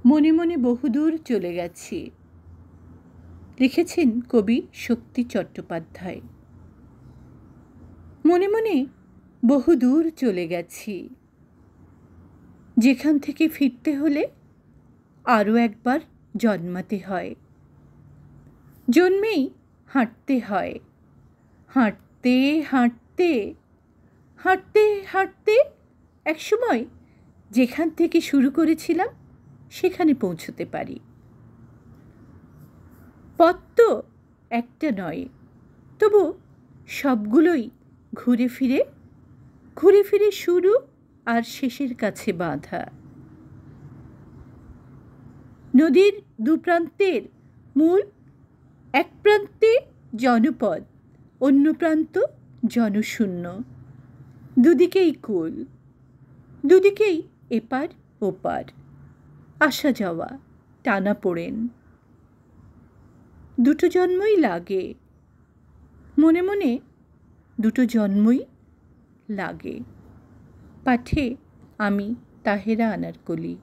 মনে মনে বহুদূর চলে গেছি, লিখেছেন কবি শক্তি চট্টোপাধ্যায়। মনে মনে বহুদূর চলে গেছি, যেখান থেকে ফিরতে হলে আরও একবার জন্মাতে হয়। জন্মেই হাঁটতে হয়, হাঁটতে হাঁটতে হাঁটতে হাঁটতে একসময় যেখান থেকে শুরু করেছিলাম সেখানে পৌঁছতে পারি। পথ তো একটা নয়, তবু সবগুলোই ঘুরে ফিরে শুরু আর শেষের কাছে বাঁধা। নদীর দুপ্রান্তের মূল, এক প্রান্তে জনপদ, অন্য প্রান্ত জনশূন্য। দুদিকেই কুল, দুদিকেই এপার ওপার, আসা যাওয়া, টানাপোড়েন। দুটো জন্মই লাগে, মনে মনে দুটো জন্মই লাগে। পাঠে আমি তাহেরা আনারকলি।